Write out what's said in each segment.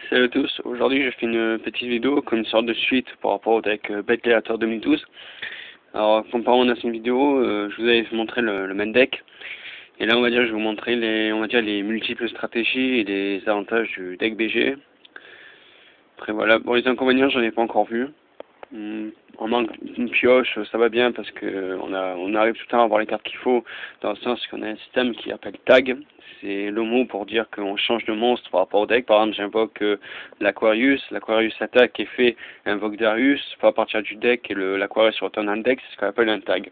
Salut à tous, aujourd'hui je fais une petite vidéo comme une sorte de suite par rapport au deck Bet Creator 2012. Alors comparant à ancienne vidéo, je vous avais montré le main deck. Et là on va dire je vais vous montrer les multiples stratégies et les avantages du deck BG. Après voilà, bon les inconvénients j'en ai pas encore vu. En manque d'une pioche, ça va bien parce que on arrive tout le temps à avoir les cartes qu'il faut, dans le sens qu'on a un système qui appelle tag. C'est le mot pour dire qu'on change de monstre par rapport au deck. Par exemple, j'invoque l'Aquarius attaque et fait invoque Darius, pas à partir du deck, et l'Aquarius retourne dans le deck, c'est ce qu'on appelle un tag.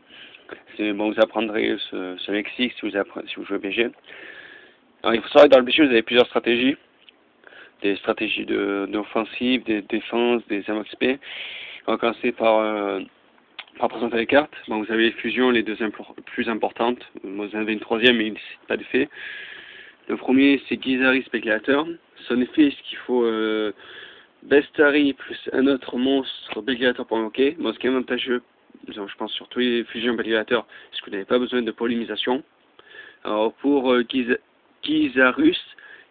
Bon, vous apprendrez ce lexique si vous jouez BG. Alors, il faut savoir que dans le BG, vous avez plusieurs stratégies. Des stratégies d'offensive, des défenses, des invoques SP. On va commencer par présenter les cartes. Bon, vous avez les fusions, les deux plus importantes. Vous en avez une troisième, mais il n'est pas d'effet. Le premier, c'est Gizari Speculator. Son effet, c'est qu'il faut Bestari plus un autre monstre Speculator pour invoquer. Bon, ce qui est avantageux, je pense sur tous les fusions Speculator, c'est que vous n'avez pas besoin de polymisation. Alors, pour Gizarus,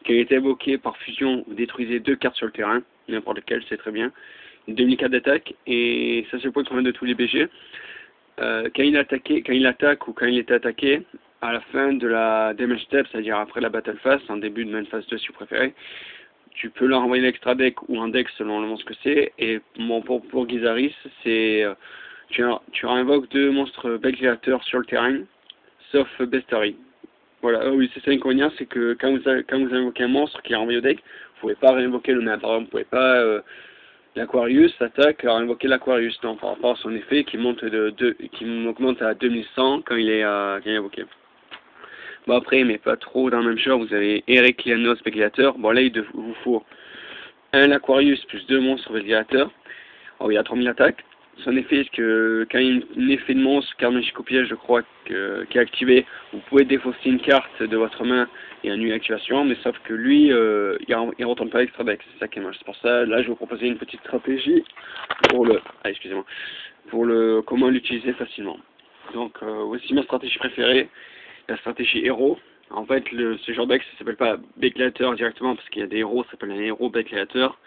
qui a été invoqué par fusion, vous détruisez deux cartes sur le terrain, n'importe lequel, c'est très bien. Une demi-carte d'attaque, et ça c'est le point commun de tous les BG. Quand il attaque ou quand il est attaqué, à la fin de la damage step, c'est-à-dire après la battle phase, en début de main phase 2 si vous préférez, tu peux leur envoyer l'extra deck ou un deck selon le monstre que c'est. Et bon, pour Gizaris, c'est tu invoques deux monstres bel créateurs sur le terrain, sauf Bestari. Voilà, oui, c'est ça l'inconvénient, c'est que quand vous invoquez un monstre qui est renvoyé au deck, vous pouvez pas réinvoquer le même. Par exemple, vous pouvez pas l'Aquarius attaque à invoquer l'Aquarius, non, par rapport à son effet qui monte qui augmente à 2100 quand il est invoqué. Bon après, mais pas trop dans le même genre, vous avez Heraclianos Speculator. Bon là, il vous faut un Aquarius plus deux monstres Speculator. Alors il y a 3000 attaques. Son effet, c'est que quand il y a un effet de monstre, carte magique au piège, je crois, qui est activé, vous pouvez défausser une carte de votre main et annuler l'activation, mais sauf que lui, il retourne pas l'extra deck, c'est ça qui est moche. C'est pour ça, là, je vais vous proposer une petite stratégie pour comment l'utiliser facilement. Donc, voici ma stratégie préférée, la stratégie héros. En fait, ce genre de deck, ça s'appelle pas Béclateur directement, parce qu'il y a des héros, ça s'appelle un héros Béclateur.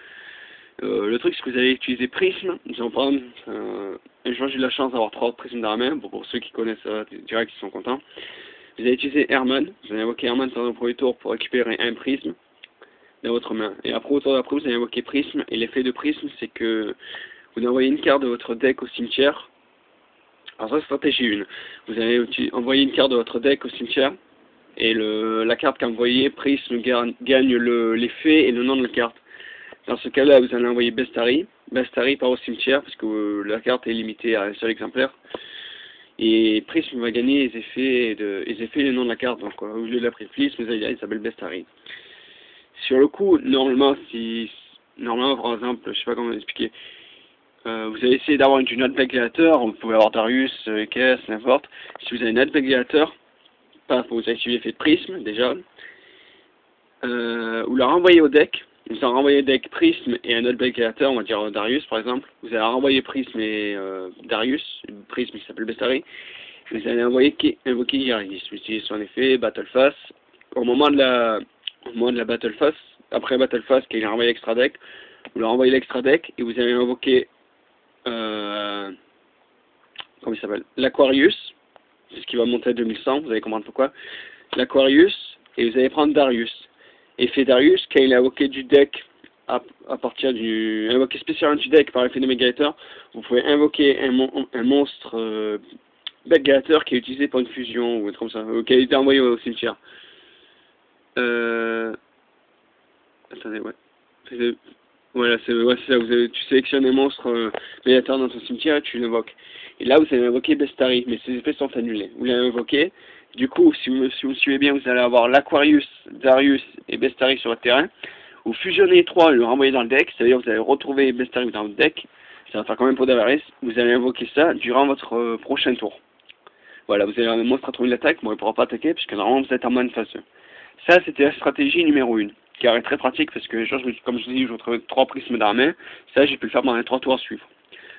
Le truc, c'est que vous allez utiliser Prisme. J'ai eu la chance d'avoir 3 prismes dans la main. Bon, pour ceux qui connaissent direct, ils sont contents. Vous allez utiliser Herman. Vous allez invoquer Herman dans le premier tour pour récupérer un prisme dans votre main. Et après, au tour d'après, vous allez invoquer Prisme. Et l'effet de Prisme, c'est que vous envoyez une carte de votre deck au cimetière. Alors ça, c'est stratégie 1. Vous allez envoyer une carte de votre deck au cimetière. Et la carte qu'envoyez, Prisme gagne l'effet et le nom de la carte. Dans ce cas-là, vous allez envoyer Bestari. Bestari part au cimetière, parce que la carte est limitée à un seul exemplaire. Et Prisme va gagner les effets et le nom de la carte. Donc, au lieu de la Prisme, vous allez dire qu'il s'appelle Bestari. Sur le coup, normalement, par exemple, je sais pas comment expliquer, vous allez essayer d'avoir une autre Speculator. Vous pouvez avoir Darius, Ekes, n'importe. Si vous avez une autre Speculator, vous activez l'effet de Prisme, déjà. Vous la renvoyez au deck. Vous allez renvoyer deck Prisme et un autre Speculator, on va dire Darius par exemple. Vous allez renvoyer Prisme et Darius, Prisme qui s'appelle Bestari. Vous allez invoquer Darius. Vous utilisez son effet, Battle Phase. Au moment de la Battle Phase, après Battle Phase, quand il a renvoyé l'extra deck, vous leur envoyez l'extra deck et vous allez invoquer comment il s'appelle, l'Aquarius. C'est ce qui va monter à 2100, vous allez comprendre pourquoi. L'Aquarius, et vous allez prendre Darius. Effet Darius, quand il est invoqué du deck, à partir invoqué spécialement du deck par l'effet de Megalator, vous pouvez invoquer un monstre Megalator qui est utilisé pour une fusion, ou comme ça, qui a été envoyé au cimetière. Attendez, ouais. Voilà, c'est ça, tu sélectionnes un monstre Megalator dans ton cimetière et tu l'invoques. Et là, vous allez invoquer Bestari, mais ses effets sont annulés. Vous l'avez invoqué. Du coup, si vous suivez bien, vous allez avoir l'Aquarius, Darius et Bestari sur votre terrain. Vous fusionnez les trois et le renvoyez dans le deck, c'est-à-dire vous allez retrouver Bestari dans le deck. Ça va faire quand même pour d'Avaris. Vous allez invoquer ça durant votre prochain tour. Voilà, vous avez un monstre à trouver l'attaque, bon, il ne pourra pas attaquer, puisque normalement vous êtes en mode phase 2. Ça, c'était la stratégie numéro 1, qui est très pratique, parce que, genre, comme je vous dis, je vous trouve 3 prismes dans la main. Ça, j'ai pu le faire pendant les 3 tours à suivre.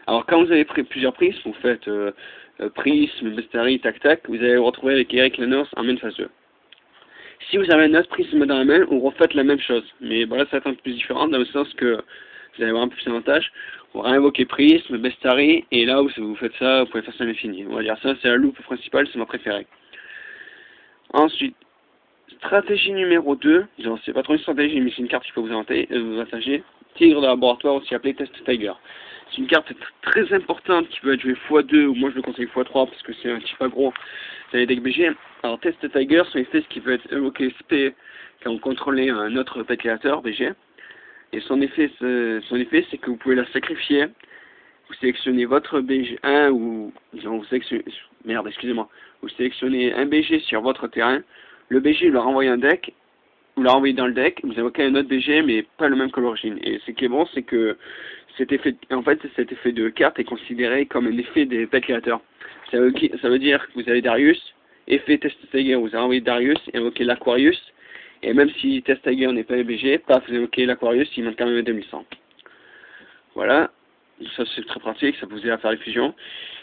Alors, quand vous avez pris plusieurs prismes, vous faites Prisme, Bestari, tac tac, vous allez vous retrouver avec Heraclianos en main phase 2. Si vous avez un autre prisme dans la main, vous refaites la même chose. Mais voilà, ça va être un peu plus différent dans le sens que vous allez avoir un peu plus d'avantages. On va réinvoquer prisme, bestiary, et là où vous faites ça, vous pouvez faire ça à l'infini. On va dire ça, c'est la loupe principale, c'est ma préférée. Ensuite, stratégie numéro 2, genre c'est pas trop une stratégie, mais c'est une carte qu'il faut vous avantager. Tigre de laboratoire, aussi appelé Test Tiger. C'est une carte très importante qui peut être jouée x2, ou moi je le conseille x3 parce que c'est un type aggro dans les decks BG. Alors Test Tiger, son effet, ce qui peut être évoqué SP quand vous contrôlez un autre pet créateur BG. Et son effet c'est que vous pouvez la sacrifier. Vous sélectionnez votre BG 1 ou disons, vous sélectionnez un BG sur votre terrain. Le BG, vous leur envoyez un deck, vous la renvoyez dans le deck, vous invoquez un autre BG, mais pas le même que l'origine. Et ce qui est bon, c'est que cet effet de carte est considéré comme un effet des pet créateurs. Ça veut dire que vous avez Darius, effet Test Tiger, vous envoyez Darius, invoquez l'Aquarius, et même si Test Tiger n'est pas un BG, paf, vous invoquez l'Aquarius, il manque quand même un 2100. Voilà. Ça c'est très pratique, ça vous aide à faire les fusions.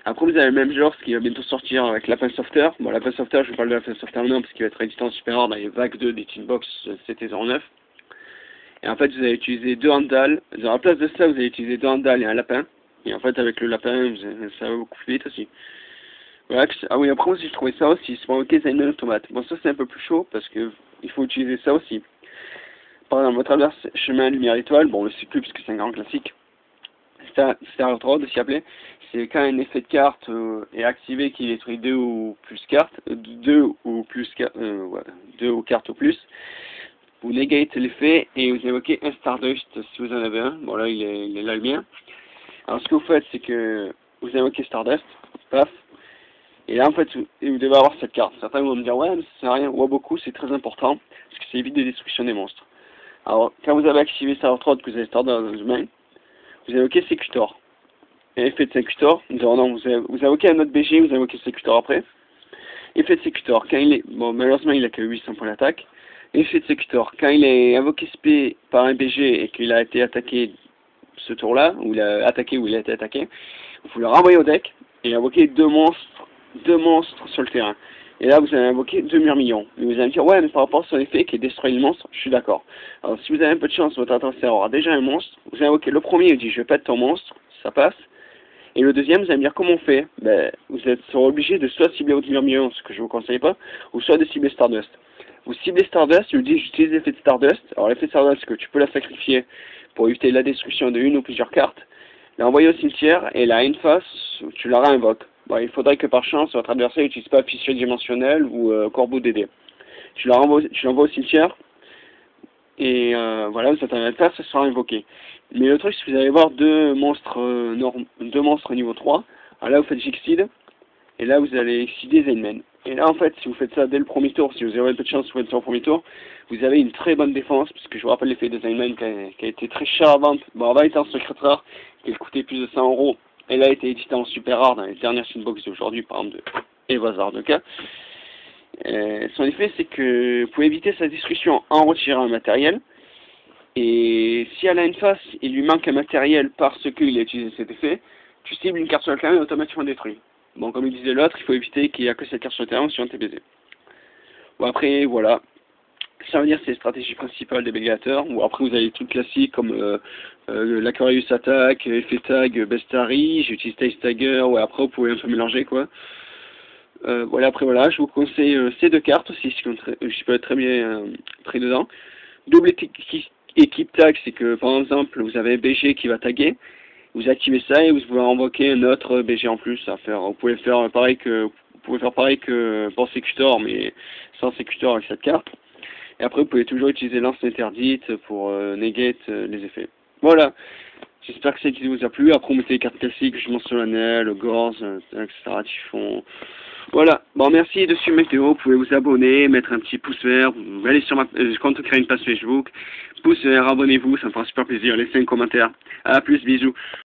Après vous avez le même genre, ce qui va bientôt sortir avec Lapin Softer. Bon, Lapin Softer, je vous parle de Lapin Softer maintenant parce qu'il va être édité en super rare dans les vagues 2 des Tinbox CT09. Et en fait vous allez utiliser 2 Andal. À la place de ça, vous allez utiliser 2 Andal et un lapin. Et en fait avec le lapin, ça va beaucoup plus vite aussi. Voilà. Ah oui, après aussi j'ai trouvé ça aussi, c'est pour invoquer Zainman Automate. Bon, ça c'est un peu plus chaud parce que il faut utiliser ça aussi. Par exemple, votre adverse chemin lumière étoile, bon le cycle parce que c'est un grand classique. Star Road aussi appelé, c'est quand un effet de carte est activé qui détruit 2 ou plus cartes, 2 ou cartes ou plus. Vous négate l'effet et vous évoquez un Stardust si vous en avez un. Bon là il est là le mien. Alors ce que vous faites c'est que vous invoquez Stardust, paf, et là en fait vous devez avoir cette carte. Certains vont me dire ouais mais ça sert à rien, ou beaucoup, c'est très important parce que c'est évite de destruction des monstres. Alors quand vous avez activé Star Road que vous avez Stardust dans vos mains, vous invoquez Secutor. Et effet de Secutor, vous invoquez un autre BG, vous invoquez Secutor après. Effet de Secutor, quand il est, bon malheureusement il a que 800 points d'attaque. Effet de Secutor, quand il est invoqué SP par un BG et qu'il a été attaqué ce tour-là, ou il a attaqué ou il a été attaqué, vous le renvoyez au deck et invoquez deux monstres sur le terrain. Et là, vous allez invoquer 2 murmillons. Et vous allez me dire, ouais, mais par rapport à son effet qui est détruire le monstre, je suis d'accord. Alors, si vous avez un peu de chance, votre adversaire aura déjà un monstre, vous invoquez le premier, il dit, je vais pète ton monstre, ça passe. Et le deuxième, vous allez me dire, comment on fait? Ben, vous serez obligé de soit cibler votre murmillon, ce que je ne vous conseille pas, ou soit de cibler Stardust. Vous ciblez Stardust, je vous dis, j'utilise l'effet de Stardust. Alors, l'effet de Stardust, c'est que tu peux la sacrifier pour éviter la destruction de une ou plusieurs cartes, l'envoyer au cimetière, et la une face, tu la réinvoques. Bon, il faudrait que par chance, votre adversaire n'utilise pas fichier dimensionnel ou corbeau DD. Tu l'envoies au cimetière, et voilà, vous attendez pas, ça sera invoqué. Mais le truc, c'est que vous allez voir deux monstres niveau 3. Alors là, vous faites Jixid, et là, vous allez excider Zainman. Et là, en fait, si vous faites ça dès le premier tour, si vous avez un peu de chance, vous faites ça au premier tour, vous avez une très bonne défense, parce que je vous rappelle l'effet de Zainman qui a été très cher à vendre. Bon, avant, il était en secret rare, qui coûtait plus de 100 €. Elle a été éditée en super rare dans les dernières Sunbox d'aujourd'hui, par exemple de Eva Zardoka. Son effet, c'est que vous pouvez éviter sa destruction en retirant un matériel. Et si elle a une face, il lui manque un matériel parce qu'il a utilisé cet effet, tu cibles une carte sur le terrain et automatiquement détruit. Bon, comme il disait l'autre, il faut éviter qu'il n'y a que cette carte sur le terrain ou sur un TBZ. Bon, après, voilà. Ça veut dire que c'est la stratégie principale des bégateurs. Ou après, vous avez des trucs classiques comme l'Aquarius Attack, Effet Tag, Bestiary, j'utilise Taste Tiger. Ouais, après, vous pouvez un peu mélanger, quoi. Voilà, après, voilà. Je vous conseille ces deux cartes aussi, je peux être très bien pris dedans. Double équipe tag, c'est que, par exemple, vous avez un BG qui va taguer. Vous activez ça et vous pouvez invoquer un autre BG en plus à faire. Vous pouvez faire pareil que pour Secutor, mais sans Secutor avec cette carte. Et après, vous pouvez toujours utiliser lance interdite pour negate les effets. Voilà. J'espère que cette vidéo vous a plu. Après, vous mettez les cartes classiques, Jugement solennel, Gorz, etc. Typhon. Voilà. Bon, merci de suivre mes vidéos. Vous pouvez vous abonner, mettre un petit pouce vert. Vous allez sur je compte créer une page Facebook. Pouce vert, abonnez-vous, ça me fera super plaisir. Laissez un commentaire. À plus, bisous.